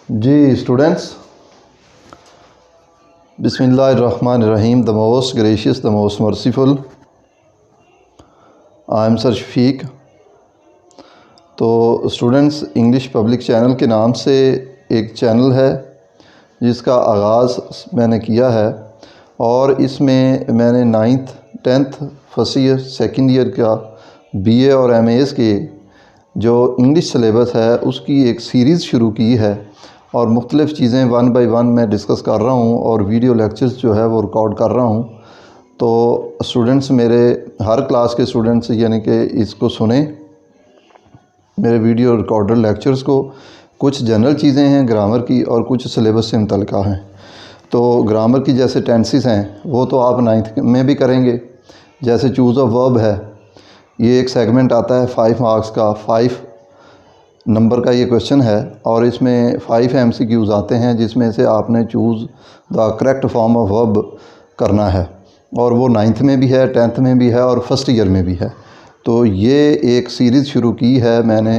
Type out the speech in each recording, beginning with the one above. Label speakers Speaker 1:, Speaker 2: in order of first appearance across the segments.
Speaker 1: जी students, बिस्मिल्लाहिर्रहमानिर्रहीम। The most gracious, the most merciful. I am sir Shafiq. तो students, English public channel के नाम से एक चैनल है जिसका आगाज़ मैंने किया है और इसमें मैंने 9th 10th first year second year का बीए और एमएस के जो इंग्लिश सिलेबस है उसकी एक सीरीज़ शुरू की है और मुख्तलिफ़ चीज़ें वन बाय वन मैं डिस्कस कर रहा हूँ और वीडियो लेक्चर्स जो है वो रिकॉर्ड कर रहा हूँ। तो स्टूडेंट्स, मेरे हर क्लास के स्टूडेंट्स यानी कि इसको सुने, मेरे वीडियो रिकॉर्डर लेक्चर्स को। कुछ जनरल चीज़ें हैं ग्रामर की और कुछ सिलेबस से मुतल्लिक़ा हैं। तो ग्रामर की जैसे टेंसेस हैं वो तो आप 9th में भी करेंगे। जैसे चूज़ ऑफ वर्ब है, ये एक सेगमेंट आता है 5 मार्क्स का, 5 नंबर का ये क्वेश्चन है और इसमें 5 MCQs आते हैं जिसमें से आपने choose the correct form of verb करना है और वो 9th में भी है, 10th में भी है और फर्स्ट ईयर में भी है। तो ये एक सीरीज़ शुरू की है मैंने,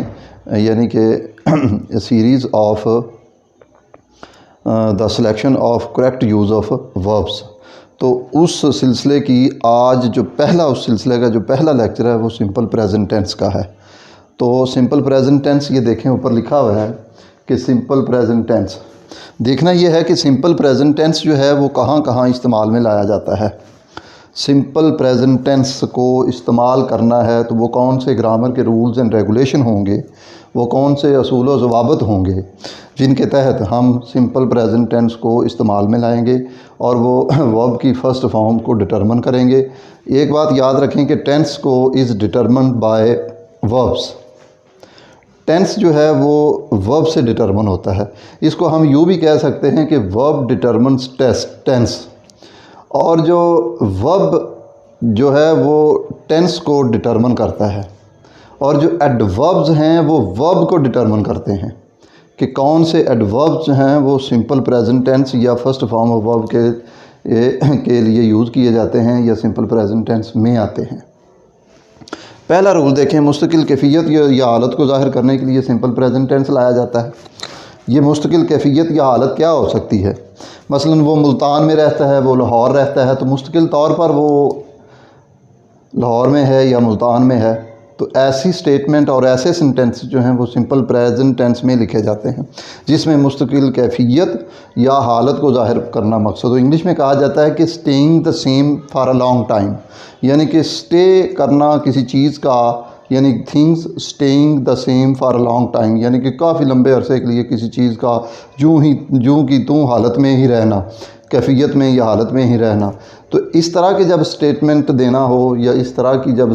Speaker 1: यानी कि series of the selection of correct use of verbs. तो उस सिलसिले की आज जो पहला, उस सिलसिले का जो पहला लेक्चर है वो सिंपल प्रेजेंट टेंस का है। तो सिंपल प्रेजेंट टेंस, ये देखें ऊपर लिखा हुआ है कि सिंपल प्रेजेंट टेंस। देखना ये है कि सिंपल प्रेजेंट टेंस जो है वो कहाँ कहाँ इस्तेमाल में लाया जाता है। सिंपल प्रेजेंट टेंस को इस्तेमाल करना है तो वो कौन से ग्रामर के रूल्स एंड रेगुलेशन होंगे, वो कौन से असूल व ज़वाबित होंगे जिनके तहत हम सिंपल प्रेजेंट टेंस को इस्तेमाल में लाएंगे और वो वर्ब की फ़र्स्ट फॉर्म को डिटरमिन करेंगे। एक बात याद रखें कि टेंस को is determined by verbs. Tense जो है वो वर्ब से डिटरमिन होता है। इसको हम यूँ भी कह सकते हैं कि वर्ब डिटरमिन्स टेंस, और जो वर्ब जो है वो टेंस को डिटरमिन करता है और जो एडवर्ब्स हैं वो वर्ब को डिटरमिन करते हैं कि कौन से एडवर्ब्स हैं वो सिंपल प्रेजेंट टेंस या फर्स्ट फॉर्म ऑफ वर्ब के लिए यूज़ किए जाते हैं या सिंपल प्रेजेंट टेंस में आते हैं। पहला रूल देखें, मुस्तकिल कैफियत या हालत को ज़ाहिर करने के लिए सिंपल प्रेजेंट टेंस लाया जाता है। ये मुस्तकिल कैफियत या हालत क्या हो सकती है? मसलन वो मुल्तान में रहता है, वो लाहौर रहता है, तो मुस्तकिल तौर पर वो लाहौर में है या मुल्तान में है। तो ऐसी स्टेटमेंट और ऐसे सेंटेंस जो हैं वो सिंपल प्रेजेंट टेंस में लिखे जाते हैं जिसमें मुस्तकिल कैफियत या हालत को ज़ाहिर करना मकसद हो। इंग्लिश में कहा जाता है कि staying the same for a long time, यानी कि स्टे करना किसी चीज़ का, यानी things staying the same for a long time, यानी कि काफ़ी लंबे अरसे के लिए किसी चीज़ का जूँ की तूँ हालत में ही रहना, कैफियत में या हालत में ही रहना। तो इस तरह के जब स्टेटमेंट देना हो या इस तरह की जब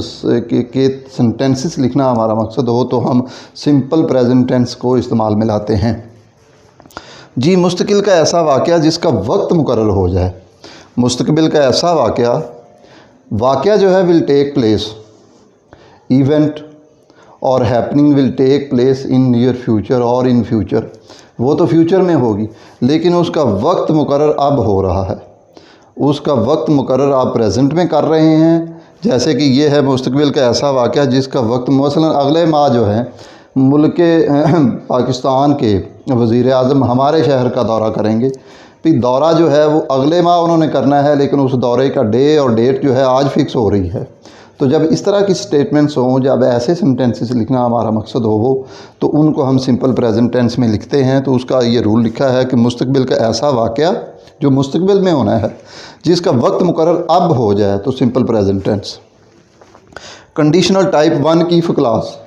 Speaker 1: के सेंटेंसेस लिखना हमारा मकसद हो तो हम सिंपल प्रेजेंट टेंस को इस्तेमाल में लाते हैं। जी, मुस्तकिल का ऐसा वाक़या जिसका वक्त मुकर्रर हो जाए। मुस्तकबिल का ऐसा वाक़या जो है विल टेक प्लेस, इवेंट और happening will take place in near future और इन फ्यूचर। वो तो फ्यूचर में होगी लेकिन उसका वक्त मुकर्रर अब हो रहा है, उसका वक्त मुकर्रर आप प्रेजेंट में कर रहे हैं। जैसे कि ये है मुस्तकबिल का ऐसा वाक़या जिसका वक्त, मसलन अगले माह जो है मुल्क पाकिस्तान के वज़ीर आज़म हमारे शहर का दौरा करेंगे। तो दौरा जो है वो अगले माह उन्होंने करना है लेकिन उस दौरे का डे और डेट जो है आज फिक्स हो रही है। तो जब इस तरह की स्टेटमेंट्स हों, जब ऐसे सेंटेंसेस लिखना हमारा मकसद हो तो उनको हम सिंपल प्रेजेंट टेंस में लिखते हैं। तो उसका ये रूल लिखा है कि मुस्तकबिल का ऐसा वाक़या जो मुस्तकबिल में होना है जिसका वक्त मुकर्रर अब हो जाए तो simple present tense. Conditional type 1 की if clause,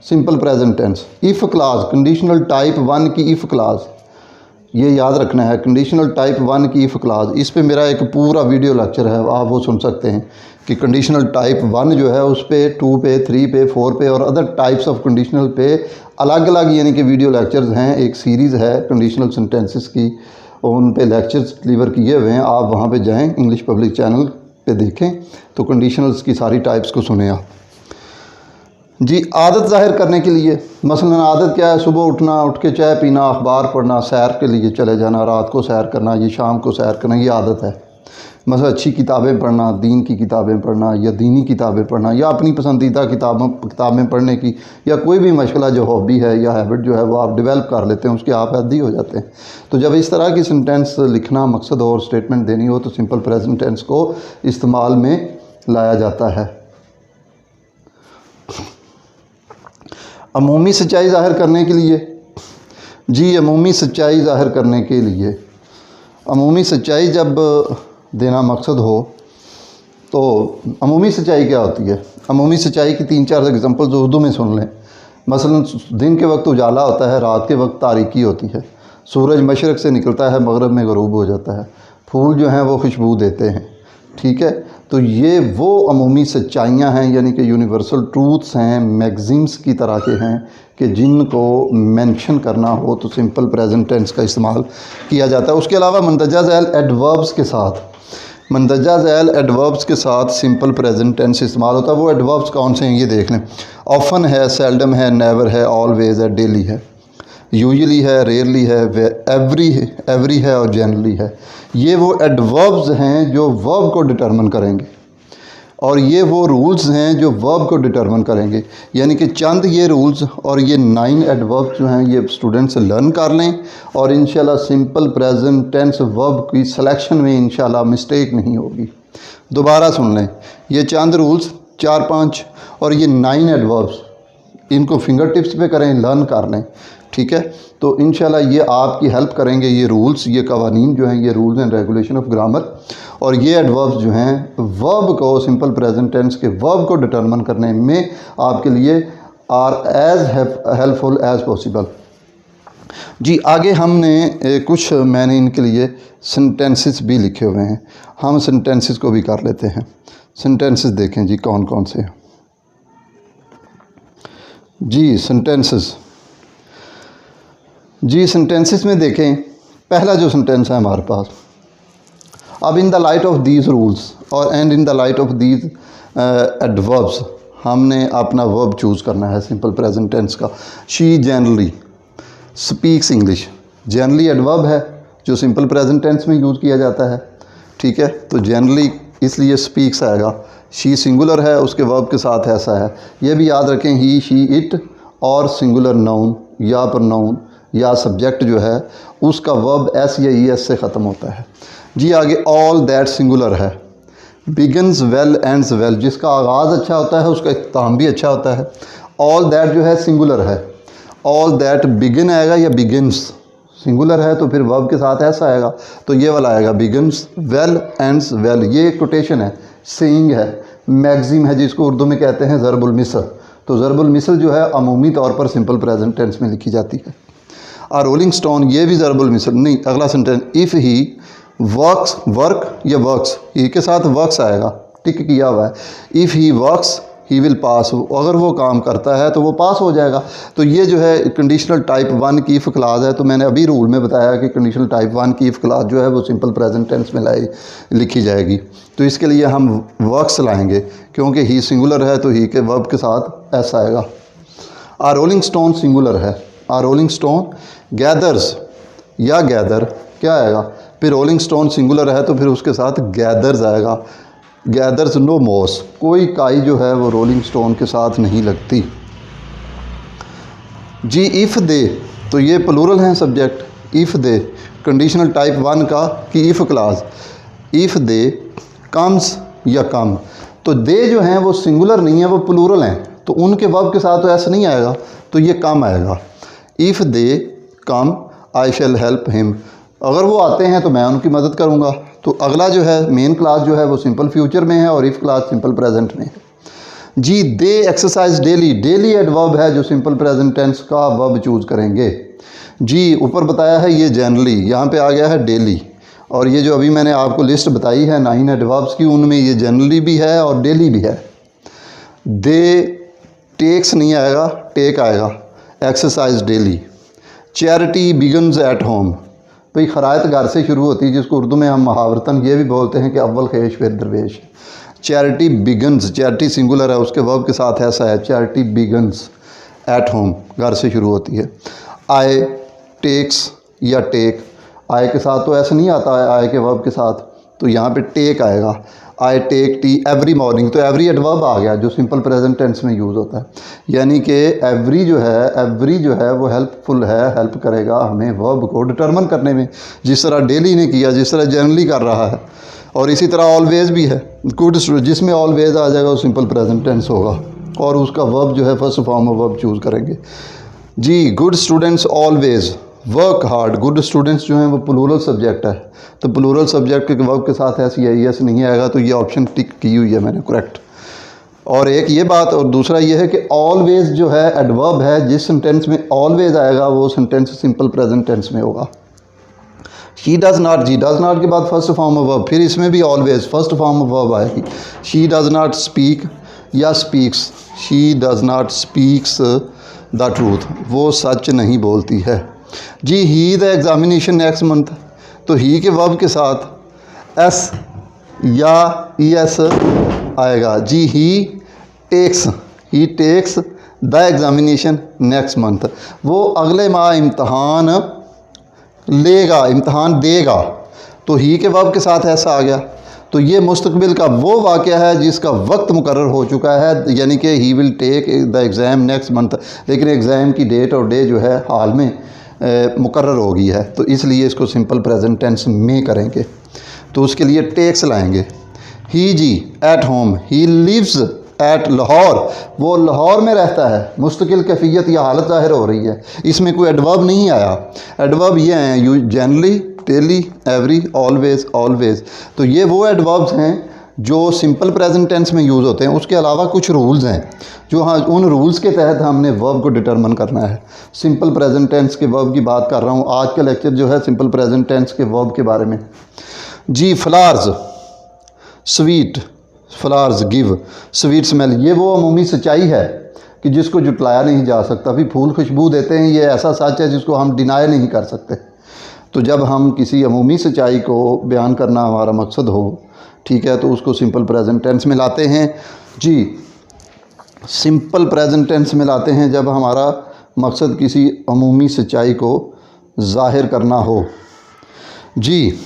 Speaker 1: simple present tense. If clause, conditional type 1 की इफ़ क्लास, ये याद रखना है। कंडीशनल टाइप 1 की इफ़ क्लास, इस पे मेरा एक पूरा वीडियो लेक्चर है, आप वो सुन सकते हैं कि कंडीशनल टाइप 1 जो है उस पे 2 पे 3 पे 4 पे और अदर टाइप्स ऑफ कंडीशनल पे अलग अलग यानी कि वीडियो लेक्चर्स हैं। एक सीरीज़ है कंडीशनल सेंटेंसेस की, उन पे लेक्चर्स डिलीवर किए हुए हैं। आप वहाँ पे जाएं, इंग्लिश पब्लिक चैनल पे देखें तो कंडीशनल्स की सारी टाइप्स को सुने आप। जी, आदत ज़ाहिर करने के लिए, मसलन आदत क्या है? सुबह उठना, उठ के चाय पीना, अखबार पढ़ना, सैर के लिए चले जाना, रात को सैर करना, ये शाम को सैर करना, ये आदत है। मतलब अच्छी किताबें पढ़ना, दीन की किताबें पढ़ना या दीनी किताबें पढ़ना या अपनी पसंदीदा किताबें पढ़ने की, या कोई भी मशगला जो हॉबी है या हैबिट जो है वो आप डेवलप कर लेते हैं, उसके आप आदी हो जाते हैं। तो जब इस तरह की सेंटेंस लिखना मकसद और स्टेटमेंट देनी हो तो सिंपल प्रेजेंट टेंस को इस्तेमाल में लाया जाता है। अमूमी सच्चाई ज़ाहिर करने के लिए, जी अमूमी सच्चाई ज़ाहिर करने के लिए, अमूमी सच्चाई जब देना मकसद हो तो अमूमी सच्चाई क्या होती है? अमूमी सच्चाई की 3-4 एग्जांपल्स उर्दू में सुन लें। मसलन दिन के वक्त उजाला होता है, रात के वक्त तारीकी होती है, सूरज मशरक़ से निकलता है, मगरब में ग़ुरूब हो जाता है, फूल जो हैं वो खुशबू देते हैं। ठीक है, तो ये वो अमूमी सच्चाइयाँ हैं, यानी कि यूनिवर्सल ट्रूथ्स हैं, मैगज़ीम्स की तरह के हैं कि जिनको मेंशन करना हो तो सिंपल प्रेजेंट टेंस का इस्तेमाल किया जाता है। उसके अलावा मंदरजा ज़ैल एडवर्ब्स के साथ, मंदरजा ज़ैल एडवर्ब्स के साथ सिंपल प्रेजेंट टेंस इस्तेमाल होता है। वो एडवर्ब्स कौन से हैं ये देख लें। ऑफन है, सेल्डम है, नेवर है, ऑलवेज़ है, डेली है, यूजुअली है, रेयरली है, एवरी है और जनरली है। ये वो एडवर्ब्स हैं जो वर्ब को डिटरमिन करेंगे, और ये वो रूल्स हैं जो वर्ब को डिटरमिन करेंगे। यानी कि चंद ये रूल्स और ये 9 एडवर्ब्स जो हैं ये स्टूडेंट्स लर्न कर लें, और इंशाल्लाह सिंपल प्रेजेंट टेंस वर्ब की सिलेक्शन में इंशाल्लाह मिस्टेक नहीं होगी। दोबारा सुन लें, ये चंद रूल्स 4-5 और ये 9 एडवर्ब्स, इनको फिंगर टिप्स पे करें, लर्न कर लें। ठीक है, तो इंशाल्लाह ये आपकी हेल्प करेंगे। ये रूल्स, ये कवानीन जो हैं, ये rules and regulation of grammar, और ये एडवर्ब्स जो हैं वर्ब को, सिंपल प्रेजेंट टेंस के वर्ब को डिटरमिन करने में आपके लिए are as helpful as possible. जी आगे हमने कुछ मैंने इनके लिए सेंटेंसेस भी लिखे हुए हैं, हम सेंटेंसेस को भी कर लेते हैं। सेंटेंसेस देखें जी कौन कौन से हैं। जी सेंटेंसेस, जी सेंटेंसेस में देखें, पहला जो सेंटेंस है हमारे पास, अब in the light of these rules और and in the light of these adverbs, हमने अपना वर्ब चूज़ करना है सिंपल प्रेजेंट टेंस का। She generally speaks English, generally adverb है जो सिंपल प्रेजेंट टेंस में यूज़ किया जाता है। ठीक है, तो जनरली इसलिए स्पीक्स आएगा। शी सिंगुलर है, उसके वर्ब के साथ ऐसा है। ये भी याद रखें, ही, शी, इट और सिंगुलर नाउन या प्रोनाउन या सब्जेक्ट जो है उसका वर्ब एस या ई एस से ख़त्म होता है। जी आगे, ऑल दैट सिंगुलर है। बिगिनस वेल एंड्स वेल, जिसका आगाज़ अच्छा होता है उसका इख्तिताम भी अच्छा होता है। ऑल दैट जो है सिंगुलर है, ऑल दैट बिगिन आएगा या बिगिनस, सिंगुलर है तो फिर वर्ब के साथ ऐसा आएगा, तो ये वाला आएगा बिगिनस वेल एंड्स वेल। ये कोटेशन है, सेइंग है, मैगज़ीम है जिसको उर्दू में कहते हैं ज़रबुल मिसल। तो ज़रबुल मिसल जो है अमूमी तौर पर सिंपल प्रेजेंट टेंस में लिखी जाती है। और रोलिंग स्टोन, ये भी ज़रबुल मिसल नहीं। अगला sentence, if he works, work या वर्क्स, ही के साथ वर्क्स आएगा, टिक किया हुआ है। If he works he will pass, अगर वो काम करता है तो वो पास हो जाएगा। तो ये जो है कंडीशनल टाइप 1 की इफ़ क्लास है। तो मैंने अभी रूल में बताया कि कंडीशनल टाइप 1 की इफ़ क्लास जो है वो सिंपल प्रेजेंट टेंस में लिखी जाएगी। तो इसके लिए हम वर्क्स लाएंगे, क्योंकि ही सिंगुलर है तो ही के वर्ब के साथ ऐसा आएगा। आ रोलिंग स्टोन सिंगुलर है, आ रोलिंग स्टोन गैदर्स या गैदर क्या आएगा, फिर रोलिंग स्टोन सिंगुलर है तो फिर उसके साथ गैदर्स आएगा। गैदर्स नो मॉस, कोई काई जो है वो रोलिंग स्टोन के साथ नहीं लगती। जी इफ़ दे, तो ये प्लूरल हैं subject. If they conditional type 1 का की if class, if they comes या कम, तो दे जो हैं वो सिंगुलर नहीं है, वो प्लूरल हैं, तो उनके वर्ब के साथ तो ऐसा नहीं आएगा, तो ये कम आएगा। If they come I shell help him, अगर वो आते हैं तो मैं उनकी मदद करूँगा। तो अगला जो है मेन क्लास जो है वो सिंपल फ्यूचर में है और इफ़ क्लास सिंपल प्रेजेंट में है। जी दे एक्सरसाइज डेली, डेली एडवर्ब है जो सिंपल प्रेजेंट टेंस का वर्ब चूज़ करेंगे। जी ऊपर बताया है ये जनरली, यहाँ पे आ गया है डेली, और ये जो अभी मैंने आपको लिस्ट बताई है 9 एडवर्ब्स की, उनमें ये जनरली भी है और डेली भी है। दे टेक्स नहीं आएगा, टेक आएगा। Exercise daily. Charity begins at home, भाई खरायत घर से शुरू होती है, जिसको उर्दू में हम मुहावरतन ये भी बोलते हैं कि अव्वल खेश फिर दरवेश। चैरिटी बिगन्स, चैरिटी सिंगुलर है, उसके वर्ब के साथ ऐसा है, चैरिटी बिगन्स एट होम, घर से शुरू होती है। आई टेक्स या टेक, आई के साथ तो ऐसा नहीं आता है, आई के वर्ब के साथ, तो यहाँ पे टेक आएगा, I take tea every morning, तो एवरी एडवर्ब आ गया जो सिंपल प्रेजेंट टेंस में यूज़ होता है। यानी कि एवरी जो है वो हेल्पफुल है, हेल्प करेगा हमें वर्ब को डिटरमिन करने में, जिस तरह डेली ने किया, जिस तरह जनरली कर रहा है। और इसी तरह ऑलवेज भी है, गुड जिसमें ऑलवेज आ जाएगा वो सिंपल प्रेजेंट टेंस होगा, और उसका वर्ब जो है first form of verb choose करेंगे। जी, good students always work hard. Good students जो हैं वो प्लूरल सब्जेक्ट है, तो प्लूरल सब्जेक्ट के वर्ब के साथ एस या एस नहीं आएगा, तो ये ऑप्शन टिक की हुई है मैंने, करेक्ट। और एक ये बात, और दूसरा ये है कि ऑलवेज जो है एडवर्ब है, जिस सेंटेंस में ऑलवेज आएगा वो सेंटेंस सिंपल प्रेजेंट टेंस में होगा। शी डज़ नॉट, जी डज़ नॉट के बाद फर्स्ट फॉर्म ऑफ वर्ब, फिर इसमें भी always first form of verb आएगी। शी डज़ नॉट स्पीक या speaks, she does not speaks the truth, वो सच नहीं बोलती है। जी, he the examination next month, तो ही के वर्ब के साथ एस या ई एस आएगा। जी, he takes the examination next month, वो अगले माह इम्तहान लेगा, इम्तहान देगा, तो ही के वर्ब के साथ ऐसा आ गया। तो ये मुस्तकबिल का वो वाक़या है जिसका वक्त मुकर्रर हो चुका है, यानी कि he will take the exam next month, लेकिन एग्ज़ाम की डेट और डे जो है हाल में मुकर्रर हो गई है, तो इसलिए इसको सिंपल प्रेजेंट टेंस में करेंगे। तो उसके लिए टेक्स लाएंगे। ही जी at home, he lives at Lahore, वो लाहौर में रहता है, मुस्तकिल कैफियत या हालत ज़ाहिर हो रही है, इसमें कोई एडवर्ब नहीं आया। एडवर्ब ये हैं you generally, daily, every, always, always, तो ये वो एडवर्ब्स हैं जो सिंपल प्रेजेंट टेंस में यूज़ होते हैं। उसके अलावा कुछ रूल्स हैं जो, हाँ, उन रूल्स के तहत हमने वर्ब को डिटरमिन करना है। सिंपल प्रेजेंट टेंस के वर्ब की बात कर रहा हूँ, आज का लेक्चर जो है सिंपल प्रेजेंट टेंस के वर्ब के बारे में। जी, flowers sweet, flowers give sweet smell, ये वो अमूमी सच्चाई है कि जिसको जुटलाया नहीं जा सकता। भी फूल खुशबू देते हैं, ये ऐसा सच है जिसको हम डिनाई नहीं कर सकते। तो जब हम किसी अमूमी सच्चाई को बयान करना हमारा मकसद हो, ठीक है, तो उसको सिंपल प्रेजेंट टेंस में लाते हैं। जी, सिंपल प्रेजेंट टेंस में लाते हैं जब हमारा मकसद किसी अमूमी सच्चाई को ज़ाहिर करना हो। जी,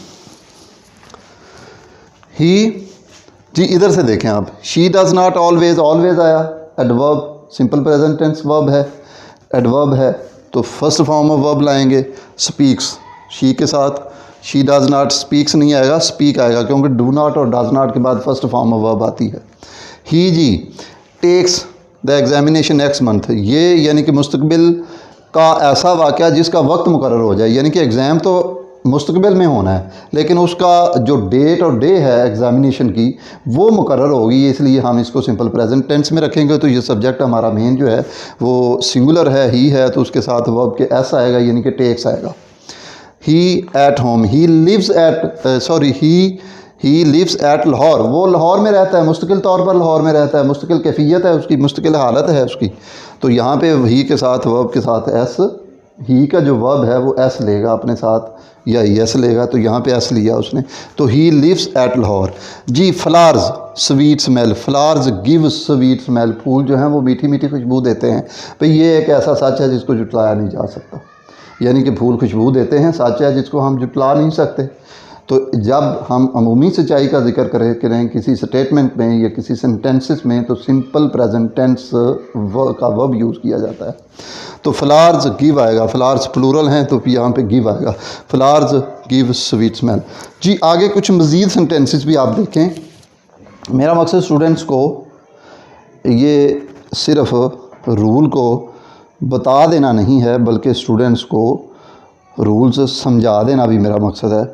Speaker 1: जी इधर से देखें आप, she does not always, always आया, adverb simple present tense verb है, एडवर्ब है, तो फर्स्ट फॉर्म ऑफ वर्ब लाएंगे स्पीक्स, शी के साथ। शी डज़ नॉट स्पीक्स नहीं आएगा, स्पीक आएगा, क्योंकि डू नॉट और डज़ नॉट के बाद फर्स्ट फॉर्म ऑफ वर्ब आती है। ही जी takes the examination next month, ये यानी कि मुस्तकबिल का ऐसा वाक़या जिसका वक्त मुकर्रर हो जाए, यानी कि एग्ज़ाम तो मुस्तकबिल में होना है, लेकिन उसका जो डेट और डे है एग्जामिनेशन की वो मुकर्रर होगी, इसलिए हम इसको सिंपल प्रेजेंट टेंस में रखेंगे। तो ये सब्जेक्ट हमारा मेन जो है वो सिंगुलर है, ही है, तो उसके साथ वर्ब के एस आएगा, यानी कि टेक्स आएगा। He at home, he lives at Lahore, वो लाहौर में रहता है, मुस्तकिल तौर पर लाहौर में रहता है, मुस्तकिल कैफियत है उसकी, मुस्तकिल हालत है उसकी। तो यहाँ पे ही के साथ वर्ब के साथ एस, ही का जो वर्ब है वो एस लेगा अपने साथ या यस लेगा, तो यहाँ पे एस लिया उसने, तो ही लिव्स एट लाहौर। जी, flowers sweet smell, flowers give sweet smell, फूल जो हैं वो मीठी मीठी खुशबू देते हैं। भाई ये एक ऐसा सच है जिसको जुटलाया नहीं जा सकता, यानी कि फूल खुशबू देते हैं, सच है जिसको हम जुटला नहीं सकते। तो जब हम अमूमी सच्चाई का जिक्र करें किसी स्टेटमेंट में या किसी सेंटेंसेस में, तो सिंपल प्रेजेंट टेंस का वर्ब यूज़ किया जाता है। तो फ्लावर्स गिव आएगा, फ्लावर्स प्लूरल हैं तो यहाँ पे गिव आएगा, फ्लावर्स गिव स्वीट स्मेल। जी, आगे कुछ मज़ीद सेंटेंसेस भी आप देखें। मेरा मकसद स्टूडेंट्स को ये सिर्फ रूल को बता देना नहीं है, बल्कि स्टूडेंट्स को रूल्स समझा देना भी मेरा मकसद है,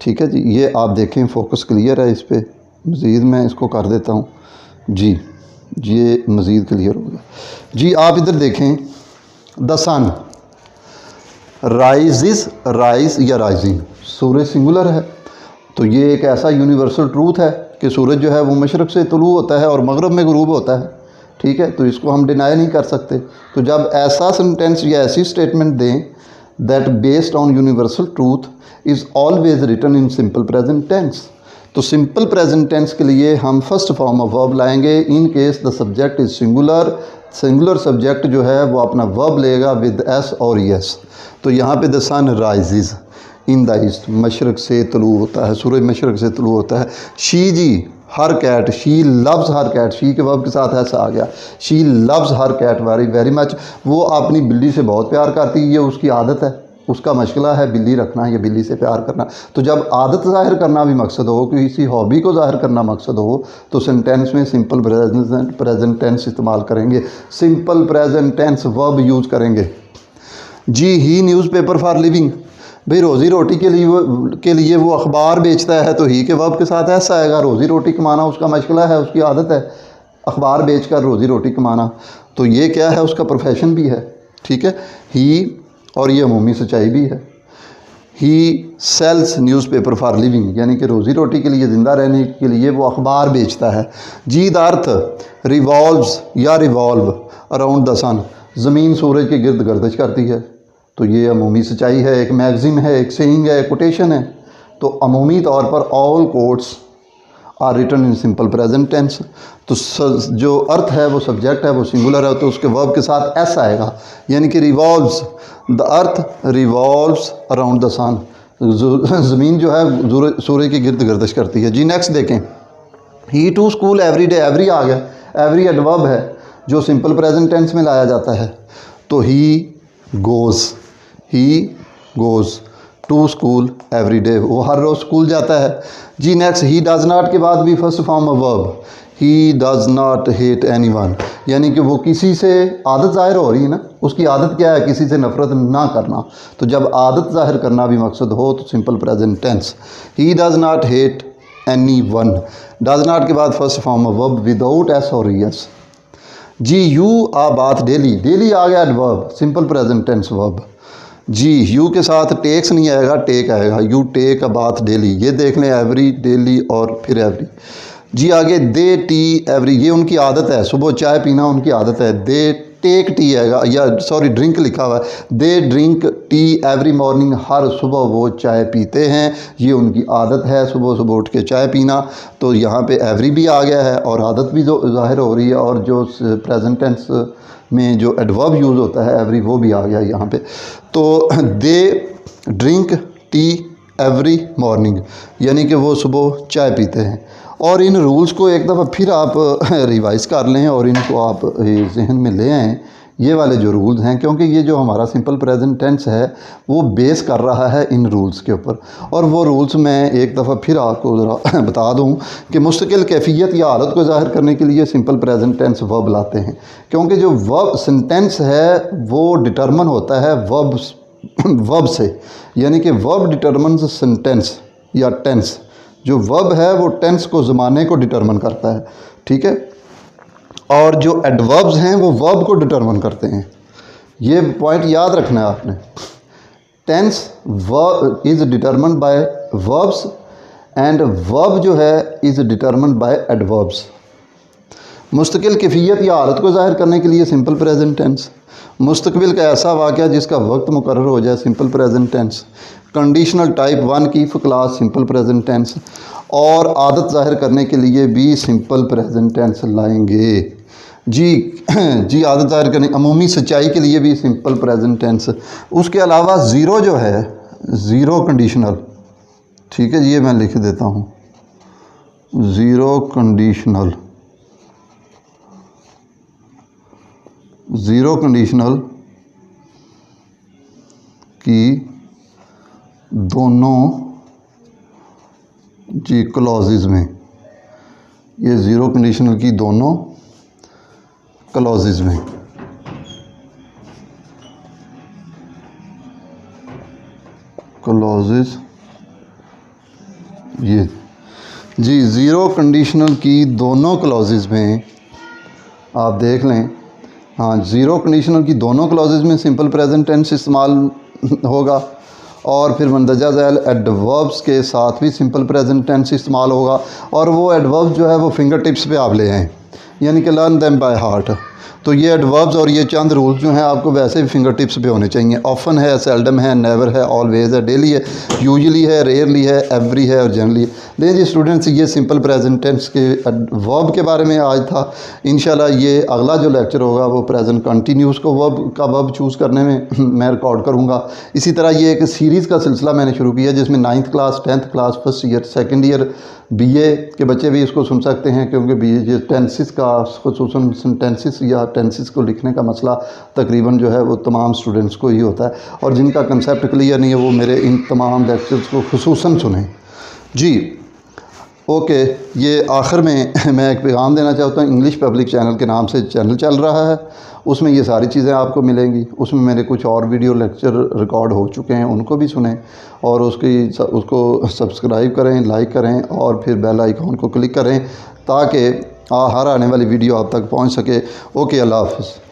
Speaker 1: ठीक है जी। ये आप देखें, फोकस क्लियर है इस पर, मज़ीद मैं इसको कर देता हूँ। जी, ये मज़ीद क्लियर हो गया। जी, आप इधर देखें, द सन राइज़, राइज़ या राइजिंग, सूरज सिंगुलर है, तो ये एक ऐसा यूनिवर्सल ट्रूथ है कि सूरज जो है वो मशरक़ से तुलू होता है और मगरब में ग़ुरूब होता है, ठीक है, तो इसको हम डिनाई नहीं कर सकते। तो जब ऐसा सेंटेंस या ऐसी स्टेटमेंट दें that based on universal truth is always written in simple present tense, तो सिंपल प्रेजेंट टेंस के लिए हम फर्स्ट फॉर्म ऑफ वर्ब लाएंगे। In case the subject is singular, singular subject जो है वो अपना वर्ब लेगा विद एस और यस। तो यहाँ पे the sun rises, in the east, मशरक़ से तलू होता है, सूरज मशरक़ से तलू होता है। शी जी her cat, she loves her cat, she के वर्ब के साथ ऐसा आ गया, she loves her cat very very much. वो अपनी बिल्ली से बहुत प्यार करती है, ये उसकी आदत है, उसका मशगला है बिल्ली रखना या बिल्ली से प्यार करना। तो जब आदत ज़ाहिर करना भी मकसद हो, किसी हॉबी को ज़ाहिर करना मकसद हो, तो सेंटेंस में सिंपल प्रेजेंट टेंस इस्तेमाल करेंगे, simple present tense verb use करेंगे। जी ही न्यूज़पेपर फॉर लिविंग, भाई रोज़ी रोटी के लिए वो अखबार बेचता है, तो ही के वर्ब के साथ ऐसा आएगा। रोज़ी रोटी कमाना उसका मशगला है, उसकी आदत है अखबार बेचकर रोज़ी रोटी कमाना, तो ये क्या है, उसका प्रोफेशन भी है, ठीक है। ही, और ये अमूमी सच्चाई भी है। ही सेल्स न्यूज़पेपर फॉर लिविंग, यानी कि रोज़ी रोटी के लिए, ज़िंदा रहने के लिए वो अखबार बेचता है। जी द अर्थ रिवॉल्व्स या रिवॉल्व अराउंड द सन, ज़मीन सूरज के गिर्द गर्दिश करती है, तो ये अमूमी सच्चाई है, एक मैगज़ीन है, एक सेइंग है, कोटेशन है। तो अमूमी तौर पर all quotes are written in simple present tense. तो जो अर्थ है वो सब्जेक्ट है, वो सिंगुलर है, तो उसके वर्ब के साथ एस आएगा, यानी कि revolves, the earth revolves around the sun, ज़मीन जो है सूरज के गिर्द गर्दिश करती है। जी नेक्स्ट देखें, he to school every day, every आ गया, एवरी एडवर्ब है जो सिंपल प्रेजेंट टेंस में लाया जाता है, तो he goes to school every day, वो हर रोज़ स्कूल जाता है। जी नेक्स्ट, ही डज़ नॉट के बाद भी first form of verb, he does not hate anyone, यानी कि वो किसी से, आदत ज़ाहिर हो रही है ना, उसकी आदत क्या है, किसी से नफ़रत ना करना। तो जब आदत ज़ाहिर करना भी मकसद हो तो simple present tense, he does not hate anyone, does not के बाद first form of verb without S और एस। जी यू आ बात डेली, डेली आ गया adverb, simple present tense verb. जी यू के साथ टेक्स नहीं आएगा, टेक आएगा, you take a bath daily, ये देख लें, एवरी, डेली और फिर एवरी। जी आगे, दे टी एवरी, ये उनकी आदत है, सुबह चाय पीना उनकी आदत है, दे टेक टी आएगा, या सॉरी ड्रिंक लिखा हुआ है, they drink tea every morning, हर सुबह वो चाय पीते हैं, ये उनकी आदत है सुबह सुबह उठ के चाय पीना। तो यहाँ पे एवरी भी आ गया है और आदत भी जो ज़ाहिर हो रही है, और जो प्रेजेंट टेंस में जो एडवर्ब यूज़ होता है एवरी, वो भी आ गया यहाँ पे। तो दे ड्रिंक टी एवरी मॉर्निंग, यानी कि वो सुबह चाय पीते हैं। और इन रूल्स को एक दफ़ा फिर आप रिवाइज कर लें और इनको आप जहन में ले आएँ, ये वाले जो रूल्स हैं, क्योंकि ये जो हमारा सिंपल प्रेजेंट टेंस है वो बेस कर रहा है इन रूल्स के ऊपर। और वो रूल्स मैं एक दफ़ा फिर आपको ज़रा बता दूं कि मुस्तकिल कैफियत या हालत को ज़ाहिर करने के लिए सिंपल प्रेजेंट टेंस वर्ब लाते हैं, क्योंकि जो वर्ब सेंटेंस है वो डिटरमिन होता है वर्ब से, यानी कि वर्ब डिटरमिन्स सेंटेंस या टेंस। जो वर्ब है वो टेंस को, ज़माने को डिटरमिन करता है, ठीक है। और जो एडवर्ब्स हैं वो वर्ब को डिटरमिन करते हैं, ये पॉइंट याद रखना है आपने। Tense verb is determined by verbs and verb जो है इज़ डिटरमिन्ड बाय एडवर्ब्स। मुस्तकिल कैफियत या हालत को ज़ाहिर करने के लिए सिंपल प्रेजेंट टेंस। मुस्तकबिल का ऐसा वाक़या जिसका वक्त मुकर्रर हो जाए, simple present tense. Conditional type 1 की क्लास, सिंपल प्रेजेंट टेंस। और आदत ज़ाहिर करने के लिए भी सिंपल प्रेजेंट टेंस लाएंगे। जी आदत ज़ाहिर करने, अमूमी सच्चाई के लिए भी सिंपल प्रेजेंट टेंस। उसके अलावा ज़ीरो जो है, ज़ीरो कंडीशनल, ठीक है, ये मैं लिख देता हूँ, ज़ीरो कंडीशनल, ज़ीरो कंडीशनल की दोनों जी क्लॉजेज में, ये ज़ीरो कंडीशनल की दोनों क्लॉजेज में, क्लॉजेज, ये जी ज़ीरो कंडीशनल की दोनों क्लॉजेज में आप देख लें। हाँ, ज़ीरो कंडीशनल की दोनों क्लॉजेज में सिंपल प्रेजेंट टेंस इस्तेमाल होगा, और फिर मंदरजा ज़ैल एडवर्ब्स के साथ भी सिंपल प्रेजेंट टेंस इस्तेमाल होगा। और वो एडवर्ब्स जो है वो फिंगर टिप्स पे आप ले आएँ, यानी कि लर्न देम बाय हार्ट। तो ये एडवर्ब्स और ये चंद रूल्स जो हैं आपको वैसे भी फिंगर टिप्स पे होने चाहिए। ऑफन है, सेल्डम है, नेवर है, ऑलवेज है, डेली है, यूजुअली है, रेयरली है, एवरी है और जनरली है। देखिए जी स्टूडेंट्स, ये सिंपल प्रेजेंट टेंस के वर्ब के बारे में आज था। इंशाल्लाह ये अगला जो लेक्चर होगा वो प्रेजेंट कंटिन्यूस को वर्ब चूज़ करने में मैं रिकॉर्ड करूँगा। इसी तरह ये एक सीरीज़ का सिलसिला मैंने शुरू किया जिसमें 9th class, 10th class, first year, second year, BA के बच्चे भी इसको सुन सकते हैं, क्योंकि बीए टेंसेस का खुसूसन टेंसेस या टेंसेस को लिखने का मसला तकरीबन जो है वो तमाम स्टूडेंट्स को ही होता है, और जिनका कंसेप्ट क्लियर नहीं है वो मेरे इन तमाम लेक्चर्स को खुसूसन सुनें जी। ओके, ये आखिर में मैं एक पैगाम देना चाहता हूँ। इंग्लिश पब्लिक चैनल के नाम से चैनल चल रहा है, उसमें ये सारी चीज़ें आपको मिलेंगी। उसमें मेरे कुछ और वीडियो लेक्चर रिकॉर्ड हो चुके हैं, उनको भी सुनें और उसको सब्सक्राइब करें, लाइक करें और फिर बेल आइकॉन को क्लिक करें ताकि हर आने वाली वीडियो आप तक पहुँच सके। ओके, अल्लाह हाफ़िज़।